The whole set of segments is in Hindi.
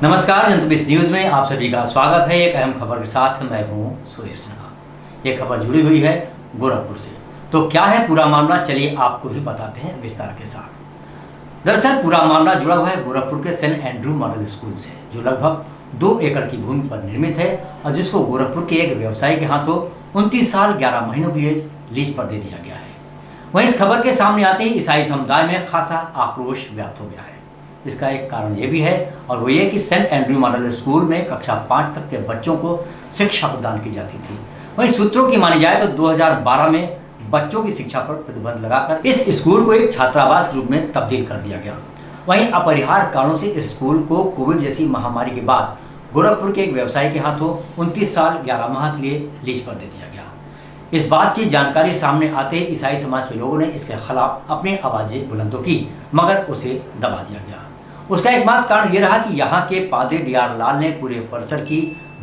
नमस्कार, जनतबिस न्यूज में आप सभी का स्वागत है। एक अहम खबर के साथ मैं हूं सुधीर सिन्हा। ये खबर जुड़ी हुई है गोरखपुर से। तो क्या है पूरा मामला, चलिए आपको भी बताते हैं विस्तार के साथ। दरअसल पूरा मामला जुड़ा हुआ है गोरखपुर के सेंट एंड्रू मॉडल स्कूल से, जो लगभग 2 एकड़ की भूमि पर निर्मित है और जिसको गोरखपुर के एक व्यवसायी के हाथों 29 साल 11 महीनों के लिए लीज पर दे दिया गया है। वहीं इस खबर के सामने आते ही ईसाई समुदाय में खासा आक्रोश व्याप्त हो गया है। इसका एक कारण ये भी है और वो ये कि सेंट एंड्रू मॉडल स्कूल में कक्षा 5 तक के बच्चों को शिक्षा प्रदान की जाती थी। वहीं सूत्रों की मानी जाए तो 2012 में बच्चों की शिक्षा पर प्रतिबंध लगाकर इस स्कूल को एक छात्रावास के रूप में तब्दील कर दिया गया। वहीं अपरिहार्य कारणों से इस स्कूल को कोविड जैसी महामारी के बाद गोरखपुर के एक व्यवसायी के हाथों 29 साल 11 माह के लिए लीज पर दे दिया गया। इस बात की जानकारी सामने आते ही ईसाई समाज के लोगों ने इसके खिलाफ अपनी आवाजें बुलंद की, मगर उसे दबा दिया गया। उसका एकमात्र कारण ये रहा कि यहाँ के पादरी डी.आर. लाल ने पूरे परिसर की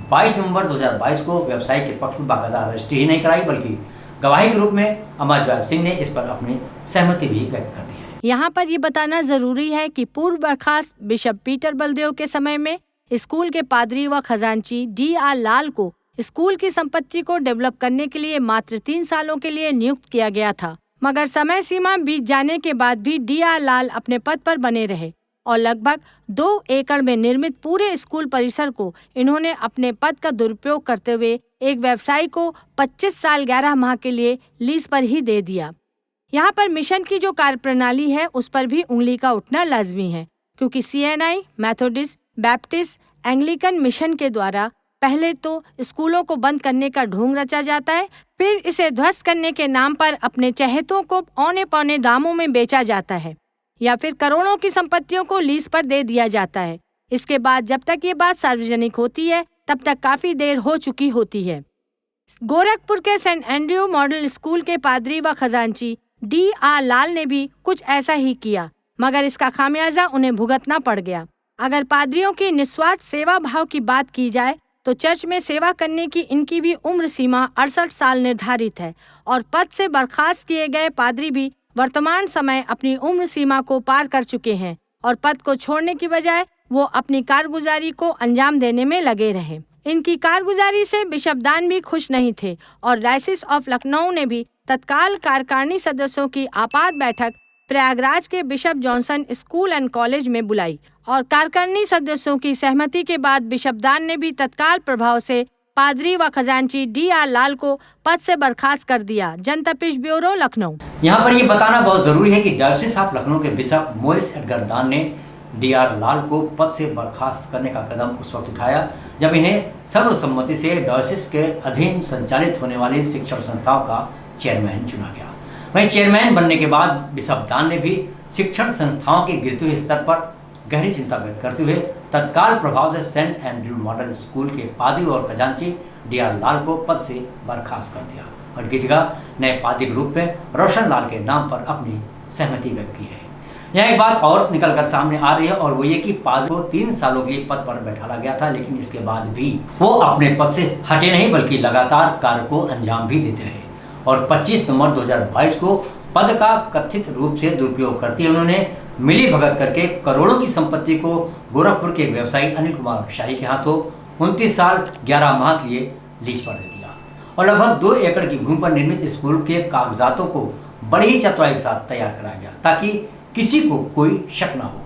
22 नवंबर 2022 को व्यवसाय के पक्ष में बाकायदा रजिस्ट्री ही नहीं कराई, बल्कि गवाही के रूप में अमरजवाल सिंह ने इस पर अपनी सहमति भी व्यक्त कर दी है। यहाँ पर ये बताना जरूरी है कि पूर्व बर्खास्त बिशप पीटर बलदेव के समय में स्कूल के पादरी व खजांची डी.आर. लाल को स्कूल की संपत्ति को डेवलप करने के लिए मात्र 3 सालों के लिए नियुक्त किया गया था, मगर समय सीमा बीत जाने के बाद भी डी.आर. लाल अपने पद पर बने रहे और लगभग 2 एकड़ में निर्मित पूरे स्कूल परिसर को इन्होंने अपने पद का दुरुपयोग करते हुए एक व्यवसायी को 25 साल 11 माह के लिए लीज पर ही दे दिया। यहाँ पर मिशन की जो कार्यप्रणाली है उस पर भी उंगली का उठना लाजमी है, क्योंकि CNI, Methodist, Baptist, Anglican mission के द्वारा पहले तो स्कूलों को बंद करने का ढोंग रचा जाता है, फिर इसे ध्वस्त करने के नाम पर अपने चहेतों को औने पौने दामों में बेचा जाता है या फिर करोड़ों की संपत्तियों को लीज पर दे दिया जाता है। इसके बाद जब तक ये बात सार्वजनिक होती है तब तक काफी देर हो चुकी होती है। गोरखपुर के सेंट एंड्रयू मॉडल स्कूल के पादरी व खजांची डी.आर. लाल ने भी कुछ ऐसा ही किया, मगर इसका खामियाजा उन्हें भुगतना पड़ गया। अगर पादरियों की निस्वार्थ सेवा भाव की बात की जाए तो चर्च में सेवा करने की इनकी भी उम्र सीमा 68 साल निर्धारित है और पद से बर्खास्त किए गए पादरी भी वर्तमान समय अपनी उम्र सीमा को पार कर चुके हैं और पद को छोड़ने की बजाय वो अपनी कारगुजारी को अंजाम देने में लगे रहे। इनकी कारगुजारी से बिशपदान भी खुश नहीं थे और डायसिस ऑफ लखनऊ ने भी तत्काल कार्यकारिणी सदस्यों की आपात बैठक प्रयागराज के bishop Johnson school and college में बुलाई और कार्यकारिणी सदस्यों की सहमति के बाद बिशपदान ने भी तत्काल प्रभाव से पादरी व खजांची डी.आर. लाल को पद से बर्खास्त कर दिया। जनतपिश ब्यूरो, लखनऊ। यहाँ पर ये बताना बहुत जरूरी है कि डायसिस ऑफ लखनऊ के बिशप मोरिस एडगर दान ने डी.आर. लाल को पद से बर्खास्त करने का कदम उस वक्त उठाया जब इन्हें सर्वसम्मति से डायसिस के अधीन संचालित होने वाली शिक्षण संस्थाओं का चेयरमैन चुना गया। वहीं चेयरमैन बनने के बाद बिशप दान ने भी शिक्षण संस्थाओं के गिरते हुए स्तर पर गहरी चिंता व्यक्त करते हुए तत्काल प्रभाव से सेंट एंड्रयू मॉडल स्कूल के पादरी और खजांची डी.आर. लाल को पद से बर्खास्त कर दिया और इनकी जगह नए पादरी के रूप में रोशन लाल के नाम पर अपनी सहमति व्यक्त की है। यहाँ एक बात और निकलकर सामने आ रही है और वो ये कि पादरी को 3 सालों के लिए पद पर बैठाला गया था, लेकिन इसके बाद भी वो अपने पद से हटे नहीं, बल्कि लगातार कार्य को अंजाम भी देते रहे और 25 नवंबर 2022 को पद का कथित रूप से दुरुपयोग करते हुए उन्होंने मिली भगत करके करोड़ों की संपत्ति को गोरखपुर के व्यवसायी अनिल कुमार शाही के हाथों 29 साल 11 माह के लिए लीज पर दे दिया और लगभग 2 एकड़ की भूमि पर निर्मित स्कूल के कागजातों को बड़ी ही चतुराई के साथ तैयार कराया गया ताकि किसी को कोई शक ना हो।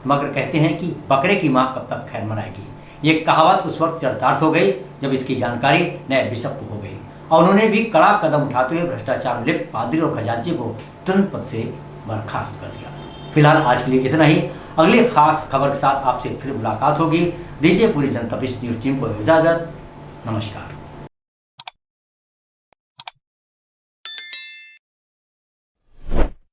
मगर कहते हैं कि बकरे की माँ कब तक खैर मनाएगी। ये कहावत उस वक्त चरितार्थ हो गई जब इसकी जानकारी नए बिशप को हो गई और उन्होंने भी कड़ा कदम उठाते हुए भ्रष्टाचार में लिप्त पादरी और खजांची को तुरंत पद से बर्खास्त कर दिया। फिलहाल आज के लिए इतना ही। अगली खास खबर के साथ आपसे फिर मुलाकात होगी। दीजिए पूरी जनतबिस न्यूज टीम को इजाजत। नमस्कार।